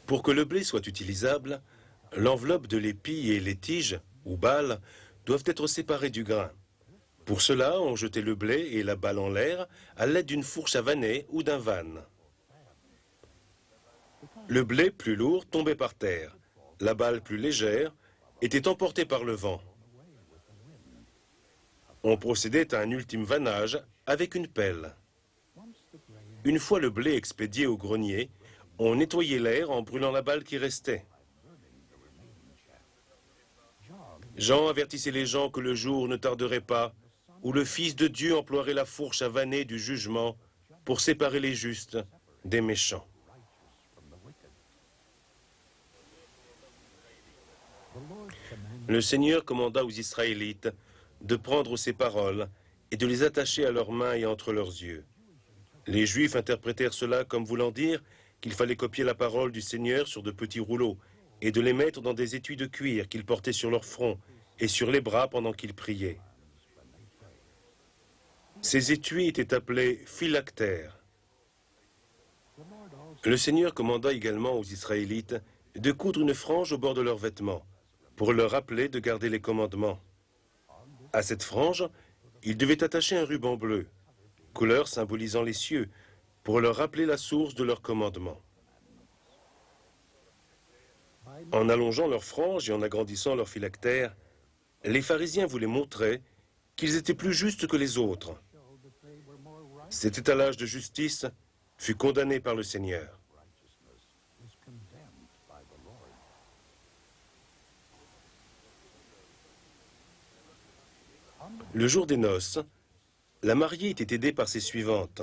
Pour que le blé soit utilisable, l'enveloppe de l'épi et les tiges, ou balles, doivent être séparées du grain. Pour cela, on jetait le blé et la balle en l'air à l'aide d'une fourche à vanner ou d'un van. Le blé plus lourd tombait par terre. La balle plus légère était emportée par le vent. On procédait à un ultime vannage avec une pelle. Une fois le blé expédié au grenier, on nettoyait l'air en brûlant la balle qui restait. Jean avertissait les gens que le jour ne tarderait pas, où le Fils de Dieu emploierait la fourche à vanner du jugement pour séparer les justes des méchants. Le Seigneur commanda aux Israélites de prendre ces paroles et de les attacher à leurs mains et entre leurs yeux. Les Juifs interprétèrent cela comme voulant dire qu'il fallait copier la parole du Seigneur sur de petits rouleaux et de les mettre dans des étuis de cuir qu'ils portaient sur leur front et sur les bras pendant qu'ils priaient. Ces étuis étaient appelés phylactères. Le Seigneur commanda également aux Israélites de coudre une frange au bord de leurs vêtements, pour leur rappeler de garder les commandements. À cette frange, ils devaient attacher un ruban bleu, couleur symbolisant les cieux, pour leur rappeler la source de leurs commandements. En allongeant leurs franges et en agrandissant leurs phylactères, les pharisiens voulaient montrer qu'ils étaient plus justes que les autres. Cet étalage de justice fut condamné par le Seigneur. Le jour des noces, la mariée était aidée par ses suivantes,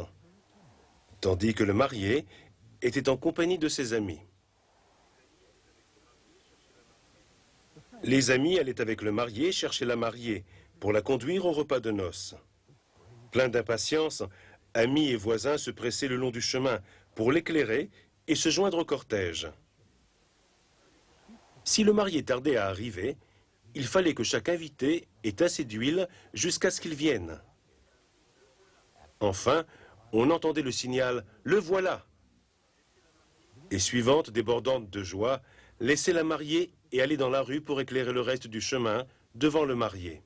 tandis que le marié était en compagnie de ses amis. Les amis allaient avec le marié chercher la mariée pour la conduire au repas de noces. Pleins d'impatience, amis et voisins se pressaient le long du chemin pour l'éclairer et se joindre au cortège. Si le marié tardait à arriver, il fallait que chaque invité ait assez d'huile jusqu'à ce qu'il vienne. Enfin, on entendait le signal « Le voilà !» Les suivantes, débordantes de joie, laissaient la mariée et allaient dans la rue pour éclairer le reste du chemin devant le marié.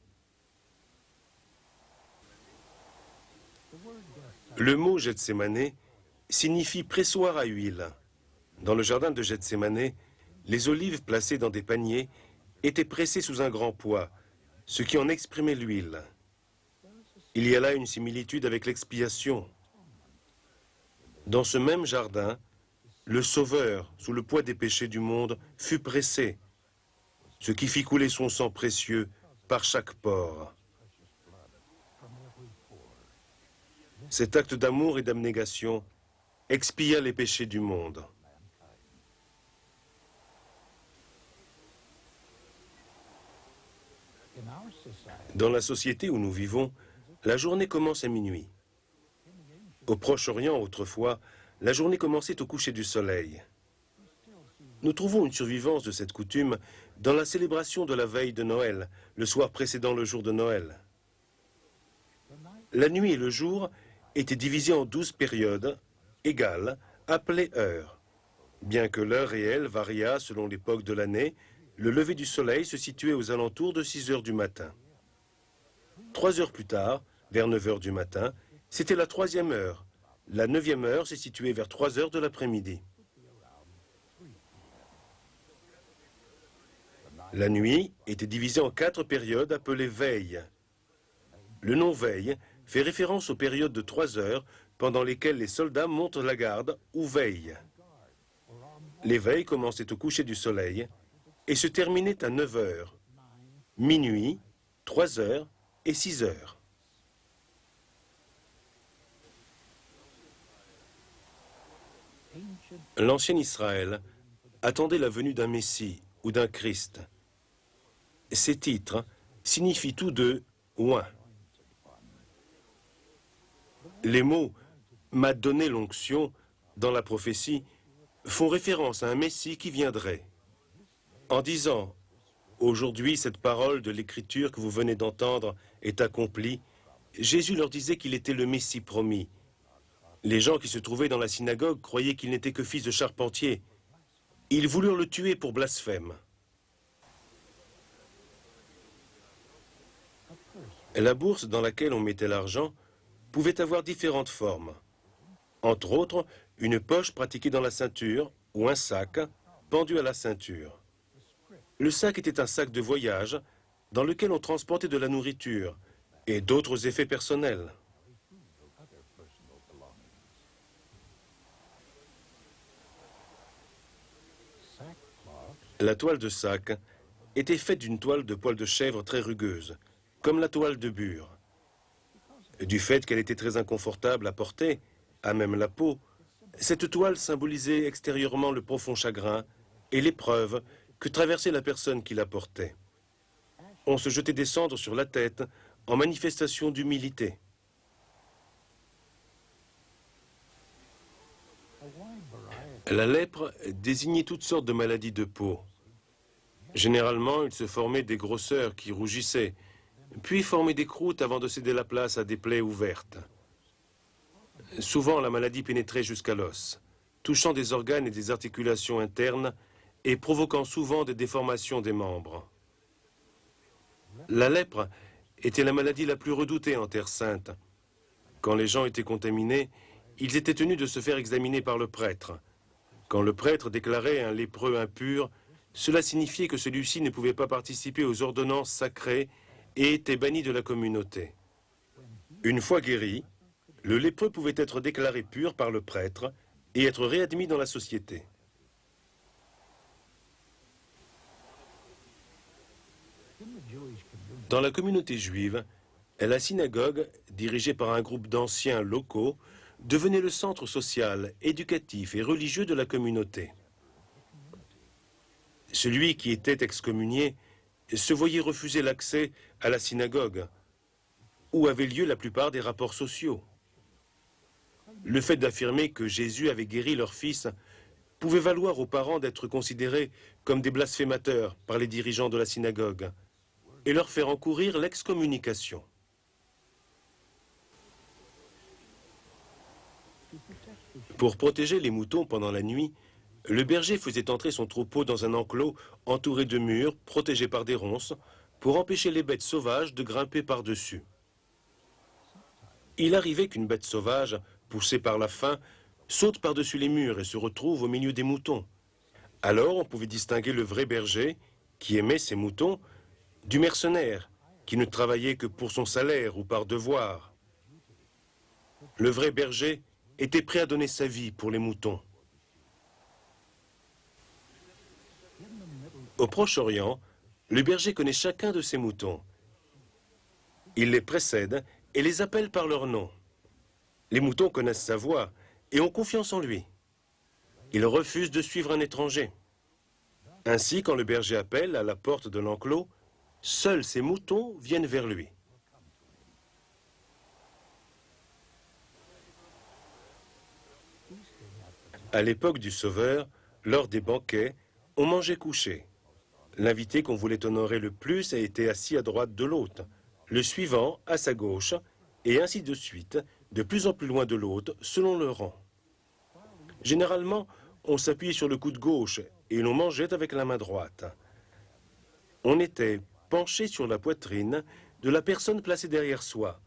Le mot Gethsémané signifie pressoir à huile. Dans le jardin de Gethsémané, les olives placées dans des paniers étaient pressées sous un grand poids, ce qui en exprimait l'huile. Il y a là une similitude avec l'expiation. Dans ce même jardin, le Sauveur, sous le poids des péchés du monde, fut pressé, ce qui fit couler son sang précieux par chaque pore. Cet acte d'amour et d'abnégation expia les péchés du monde. Dans la société où nous vivons, la journée commence à minuit. Au Proche-Orient, autrefois, la journée commençait au coucher du soleil. Nous trouvons une survivance de cette coutume dans la célébration de la veille de Noël, le soir précédant le jour de Noël. La nuit et le jour étaient divisés en 12 périodes égales, appelées heures. Bien que l'heure réelle variât selon l'époque de l'année, le lever du soleil se situait aux alentours de 6 heures du matin. 3 heures plus tard, vers 9 heures du matin, c'était la 3e heure. La 9e heure s'est située vers 3 heures de l'après-midi. La nuit était divisée en 4 périodes appelées veilles. Le nom veille fait référence aux périodes de 3 heures pendant lesquelles les soldats montent la garde ou veillent. Les veilles commençaient au coucher du soleil et se terminaient à 9 heures, minuit, 3 heures et 6 heures. L'ancien Israël attendait la venue d'un Messie ou d'un Christ. Ces titres signifient tous deux « oint ». Les mots « m'a donné l'onction » dans la prophétie font référence à un Messie qui viendrait. En disant « Aujourd'hui, cette parole de l'Écriture que vous venez d'entendre est accomplie », Jésus leur disait qu'il était le Messie promis. Les gens qui se trouvaient dans la synagogue croyaient qu'il n'était que fils de charpentier. Ils voulurent le tuer pour blasphème. La bourse dans laquelle on mettait l'argent pouvait avoir différentes formes. Entre autres, une poche pratiquée dans la ceinture ou un sac pendu à la ceinture. Le sac était un sac de voyage dans lequel on transportait de la nourriture et d'autres effets personnels. La toile de sac était faite d'une toile de poil de chèvre très rugueuse, comme la toile de bure. Du fait qu'elle était très inconfortable à porter, à même la peau, cette toile symbolisait extérieurement le profond chagrin et l'épreuve que traversait la personne qui la portait. On se jetait des cendres sur la tête en manifestation d'humilité. La lèpre désignait toutes sortes de maladies de peau. Généralement, il se formait des grosseurs qui rougissaient, puis formaient des croûtes avant de céder la place à des plaies ouvertes. Souvent, la maladie pénétrait jusqu'à l'os, touchant des organes et des articulations internes et provoquant souvent des déformations des membres. La lèpre était la maladie la plus redoutée en Terre Sainte. Quand les gens étaient contaminés, ils étaient tenus de se faire examiner par le prêtre. Quand le prêtre déclarait un lépreux impur, cela signifiait que celui-ci ne pouvait pas participer aux ordonnances sacrées et était banni de la communauté. Une fois guéri, le lépreux pouvait être déclaré pur par le prêtre et être réadmis dans la société. Dans la communauté juive, la synagogue, dirigée par un groupe d'anciens locaux, devenait le centre social, éducatif et religieux de la communauté. Celui qui était excommunié se voyait refuser l'accès à la synagogue, où avaient lieu la plupart des rapports sociaux. Le fait d'affirmer que Jésus avait guéri leur fils pouvait valoir aux parents d'être considérés comme des blasphémateurs par les dirigeants de la synagogue et leur faire encourir l'excommunication. Pour protéger les moutons pendant la nuit, le berger faisait entrer son troupeau dans un enclos entouré de murs, protégé par des ronces, pour empêcher les bêtes sauvages de grimper par-dessus. Il arrivait qu'une bête sauvage, poussée par la faim, saute par-dessus les murs et se retrouve au milieu des moutons. Alors on pouvait distinguer le vrai berger, qui aimait ses moutons, du mercenaire, qui ne travaillait que pour son salaire ou par devoir. Le vrai berger était prêt à donner sa vie pour les moutons. Au Proche-Orient, le berger connaît chacun de ses moutons. Il les précède et les appelle par leur nom. Les moutons connaissent sa voix et ont confiance en lui. Ils refusent de suivre un étranger. Ainsi, quand le berger appelle à la porte de l'enclos, seuls ses moutons viennent vers lui. À l'époque du Sauveur, lors des banquets, on mangeait couché. L'invité qu'on voulait honorer le plus a été assis à droite de l'hôte, le suivant à sa gauche, et ainsi de suite, de plus en plus loin de l'hôte, selon le rang. Généralement, on s'appuyait sur le coude gauche et l'on mangeait avec la main droite. On était penché sur la poitrine de la personne placée derrière soi,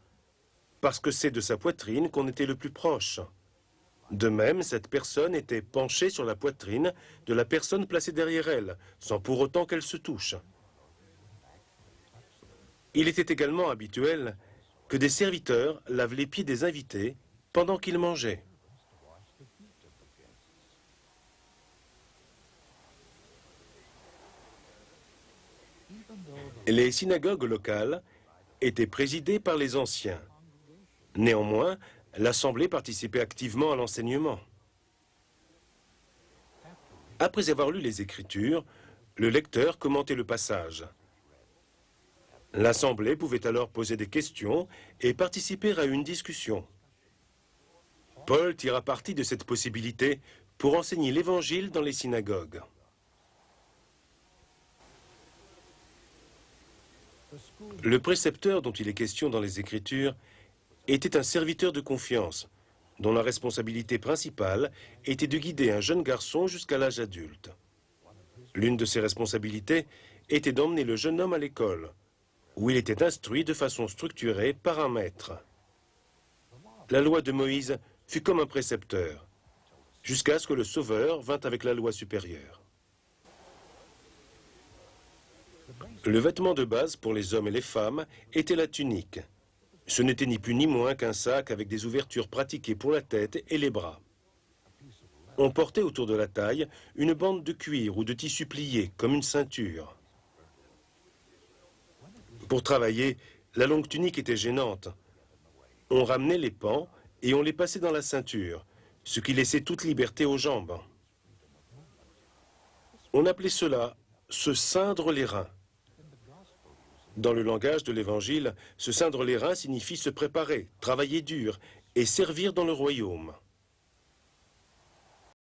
parce que c'est de sa poitrine qu'on était le plus proche. De même, cette personne était penchée sur la poitrine de la personne placée derrière elle, sans pour autant qu'elle se touche. Il était également habituel que des serviteurs lavent les pieds des invités pendant qu'ils mangeaient. Les synagogues locales étaient présidées par les anciens. Néanmoins, l'Assemblée participait activement à l'enseignement. Après avoir lu les Écritures, le lecteur commentait le passage. L'Assemblée pouvait alors poser des questions et participer à une discussion. Paul tira parti de cette possibilité pour enseigner l'Évangile dans les synagogues. Le précepteur dont il est question dans les Écritures était un serviteur de confiance, dont la responsabilité principale était de guider un jeune garçon jusqu'à l'âge adulte. L'une de ses responsabilités était d'emmener le jeune homme à l'école, où il était instruit de façon structurée par un maître. La loi de Moïse fut comme un précepteur, jusqu'à ce que le Sauveur vînt avec la loi supérieure. Le vêtement de base pour les hommes et les femmes était la tunique. Ce n'était ni plus ni moins qu'un sac avec des ouvertures pratiquées pour la tête et les bras. On portait autour de la taille une bande de cuir ou de tissu plié, comme une ceinture. Pour travailler, la longue tunique était gênante. On ramenait les pans et on les passait dans la ceinture, ce qui laissait toute liberté aux jambes. On appelait cela « se ceindre les reins ». Dans le langage de l'Évangile, se ceindre les reins signifie se préparer, travailler dur et servir dans le royaume.